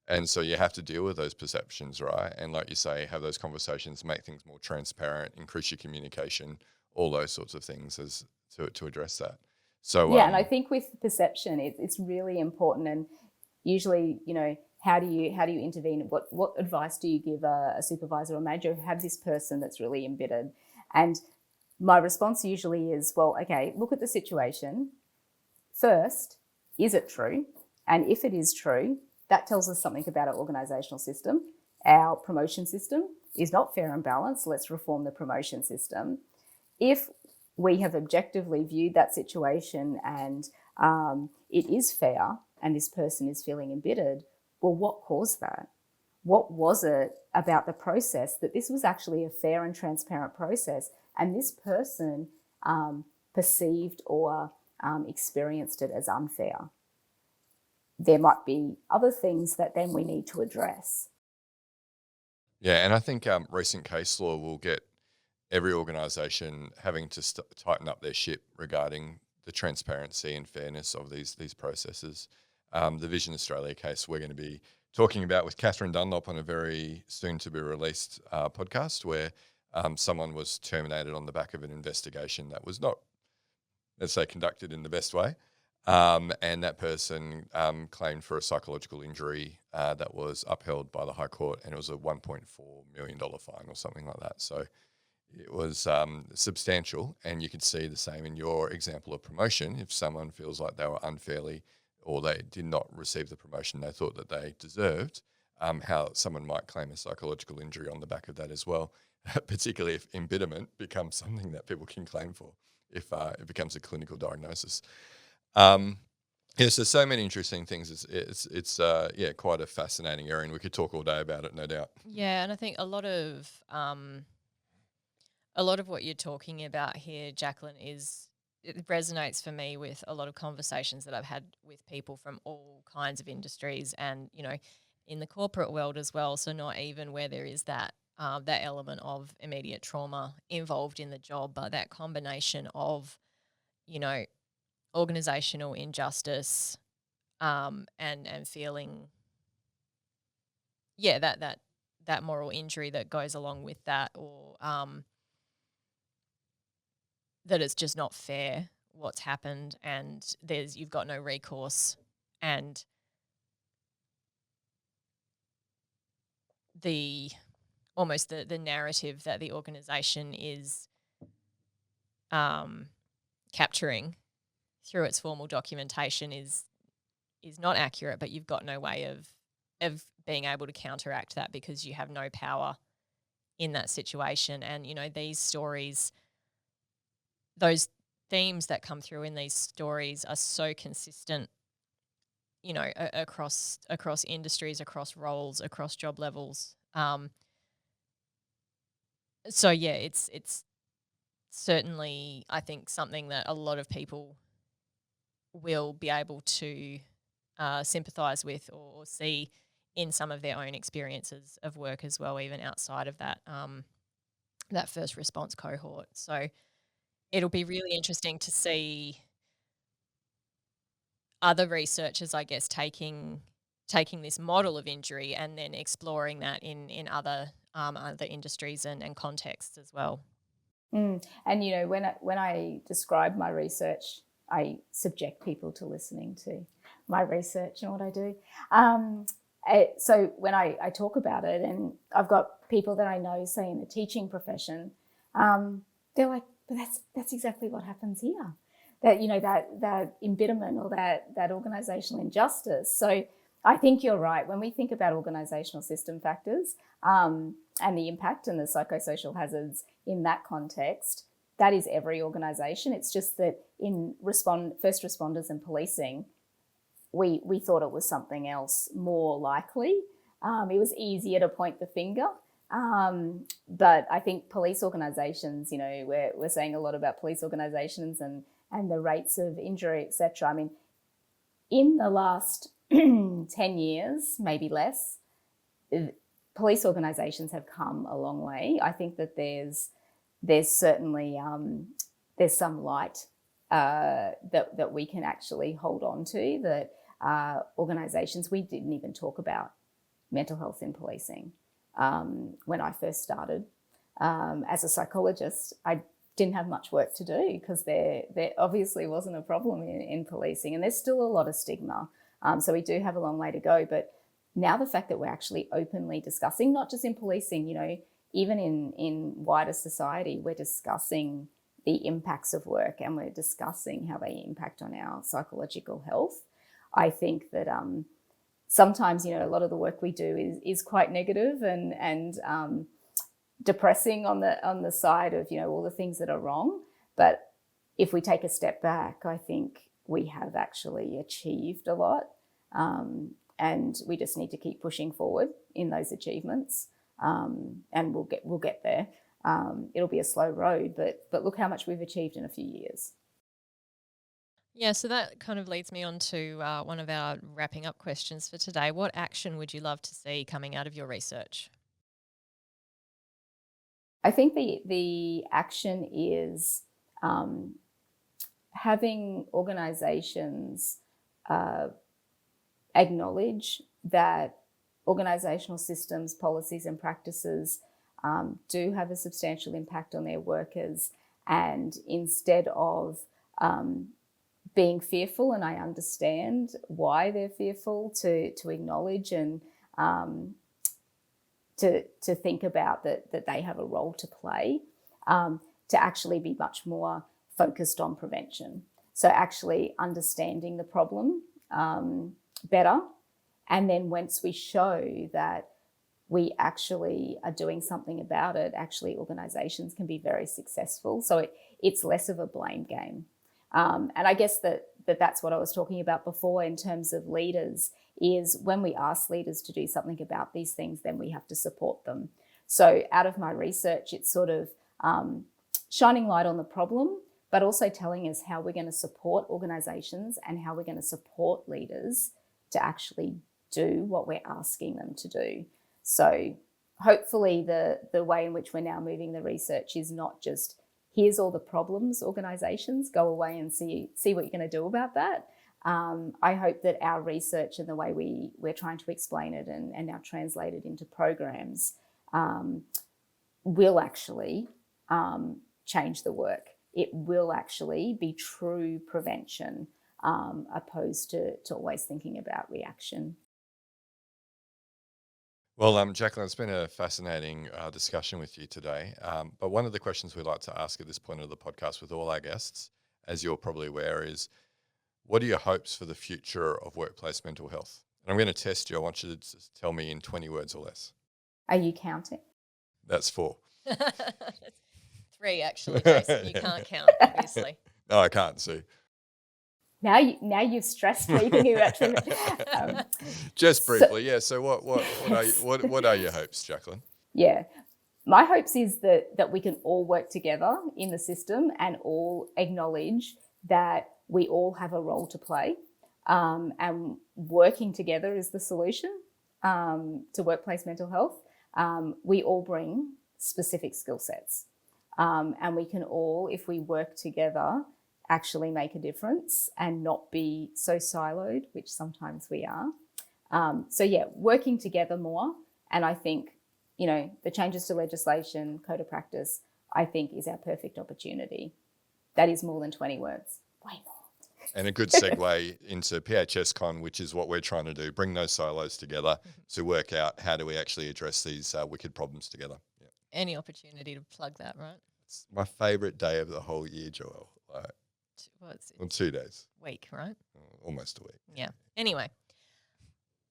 And so you have to deal with those perceptions, right? And like you say, have those conversations, make things more transparent, increase your communication, all those sorts of things as to address that. So yeah, and I think with perception, it's really important. And usually, you know, how do you intervene? What advice do you give a supervisor or manager who have this person that's really embittered? And my response usually is, well, okay, look at the situation. First, is it true? And if it is true, that tells us something about our organisational system. Our promotion system is not fair and balanced. Let's reform the promotion system. If we have objectively viewed that situation and it is fair and this person is feeling embittered, well, what caused that? What was it about the process that this was actually a fair and transparent process and this person perceived or experienced it as unfair? There might be other things that then we need to address. Yeah, and I think recent case law will get every organisation having to tighten up their ship regarding the transparency and fairness of these processes. The Vision Australia case we're going to be talking about with Catherine Dunlop on a very soon-to-be-released podcast where someone was terminated on the back of an investigation that was not, let's say, conducted in the best way. And that person claimed for a psychological injury that was upheld by the High Court, and it was a $1.4 million fine or something like that. So it was substantial, and you could see the same in your example of promotion. If someone feels like they were unfairly or they did not receive the promotion they thought that they deserved, how someone might claim a psychological injury on the back of that as well, particularly if embitterment becomes something that people can claim for, if it becomes a clinical diagnosis. Yes, there's so many interesting things. It's quite a fascinating area, and we could talk all day about it, no doubt. Yeah, and I think a lot of what you're talking about here, Jacqueline, it resonates for me with a lot of conversations that I've had with people from all kinds of industries, and you know, in the corporate world as well. So not even where there is that element of immediate trauma involved in the job, but that combination of, you know, organizational injustice, and feeling, that moral injury that goes along with that, or that it's just not fair what's happened, and you've got no recourse, and the narrative that the organization is capturing through its formal documentation is not accurate, but you've got no way of being able to counteract that because you have no power in that situation. And, you know, these stories, those themes that come through in these stories are so consistent, you know, across industries, across roles, across job levels. So yeah, it's certainly, I think, something that a lot of people will be able to sympathise with or see in some of their own experiences of work as well, even outside of that that first response cohort. So it'll be really interesting to see other researchers, I guess, taking this model of injury and then exploring that in other industries and contexts as well. And, you know, when I describe my research, I subject people to listening to my research and what I do. So when I talk about it, and I've got people that I know, say in the teaching profession, they're like, but that's exactly what happens here. That, you know, that embitterment or that organisational injustice. So I think you're right. When we think about organisational system factors and the impact and the psychosocial hazards in that context, that is every organisation. It's just that in first responders and policing, we thought it was something else more likely. It was easier to point the finger. But I think police organisations, you know, we're saying a lot about police organisations and the rates of injury, etc. I mean, in the last 10 years, maybe less, police organisations have come a long way. I think that there's certainly there's some light that we can actually hold on to, that organisations, we didn't even talk about mental health in policing. When I first started as a psychologist, I didn't have much work to do because there obviously wasn't a problem in policing, and there's still a lot of stigma. So we do have a long way to go. But now the fact that we're actually openly discussing, not just in policing, you know, even in wider society, we're discussing the impacts of work and we're discussing how they impact on our psychological health. I think that sometimes, you know, a lot of the work we do is quite negative and depressing on the side of, you know, all the things that are wrong. But if we take a step back, I think we have actually achieved a lot, and we just need to keep pushing forward in those achievements, and we'll get there. It'll be a slow road, but look how much we've achieved in a few years. Yeah, so that kind of leads me on to one of our wrapping up questions for today. What action would you love to see coming out of your research? I think the action is having organisations acknowledge that organisational systems, policies and practices do have a substantial impact on their workers, and instead of being fearful, and I understand why they're fearful, to acknowledge and to think about that they have a role to play, to actually be much more focused on prevention. So actually understanding the problem better, and then once we show that we actually are doing something about it, actually organisations can be very successful. So it's less of a blame game. And I guess that's what I was talking about before in terms of leaders, is when we ask leaders to do something about these things, then we have to support them. So out of my research, it's sort of shining light on the problem, but also telling us how we're going to support organisations and how we're going to support leaders to actually do what we're asking them to do. So hopefully the way in which we're now moving the research is not just, here's all the problems, organisations, go away and see what you're going to do about that. I hope that our research and the way we're trying to explain it and now translate it into programs will actually change the work. It will actually be true prevention, opposed to always thinking about reaction. Well, Jacqueline, it's been a fascinating discussion with you today. But one of the questions we like to ask at this point of the podcast with all our guests, as you're probably aware, is what are your hopes for the future of workplace mental health? And I'm going to test you. I want you to just tell me in 20 words or less. Are you counting? That's 4. 3, actually, Jason. You can't count, obviously. No, I can't see. Now you've stressed me thinking about just briefly, yeah. So what are your hopes, Jacqueline? Yeah, my hopes is that we can all work together in the system and all acknowledge that we all have a role to play, and working together is the solution to workplace mental health. We all bring specific skill sets, and we can all, if we work together, actually make a difference and not be so siloed, which sometimes we are. So yeah, working together more. And I think, you know, the changes to legislation, code of practice, I think is our perfect opportunity. That is more than 20 words, way more. And a good segue into PHSCon, which is what we're trying to do, bring those silos together to work out how do we actually address these wicked problems together. Yeah. Any opportunity to plug that, right? It's my favourite day of the whole year, Joelle. Well, 2 days. Week, right? Almost a week. Yeah. Anyway,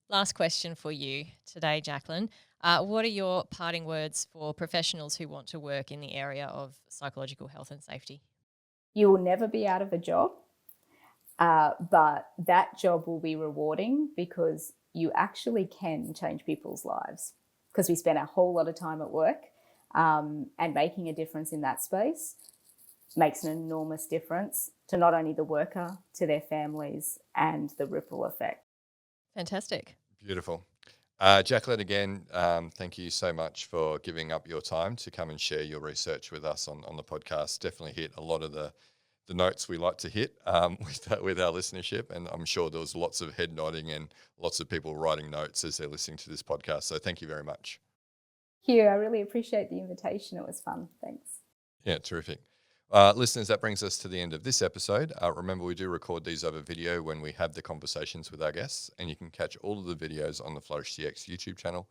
last question for you today, Jacqueline. What are your parting words for professionals who want to work in the area of psychological health and safety? You will never be out of a job, but that job will be rewarding because you actually can change people's lives, because we spend a whole lot of time at work, and making a difference in that space makes an enormous difference to not only the worker, to their families, and the ripple effect. Fantastic. Beautiful. Jacqueline, again, thank you so much for giving up your time to come and share your research with us on the podcast. Definitely hit a lot of the notes we like to hit with our listenership, and I'm sure there was lots of head nodding and lots of people writing notes as they're listening to this podcast. So thank you very much. Hugh, I really appreciate the invitation. It was fun. Thanks. Yeah, terrific. Listeners, that brings us to the end of this episode. Remember, we do record these over video when we have the conversations with our guests, and you can catch all of the videos on the Flourish DX YouTube channel.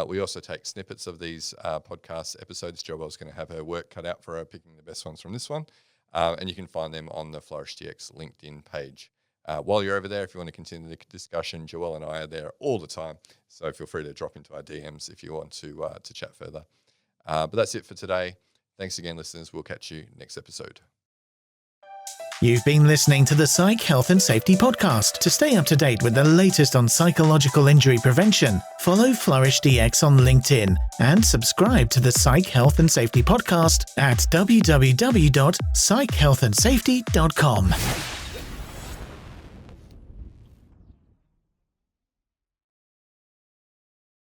We also take snippets of these podcast episodes. Joelle's going to have her work cut out for her, picking the best ones from this one. And you can find them on the Flourish DX LinkedIn page. While you're over there, if you want to continue the discussion, Joelle and I are there all the time. So feel free to drop into our DMs if you want to chat further. But that's it for today. Thanks again, listeners. We'll catch you next episode. You've been listening to the Psych Health and Safety Podcast. To stay up to date with the latest on psychological injury prevention, follow Flourish DX on LinkedIn and subscribe to the Psych Health and Safety Podcast at www.psychealthandsafety.com.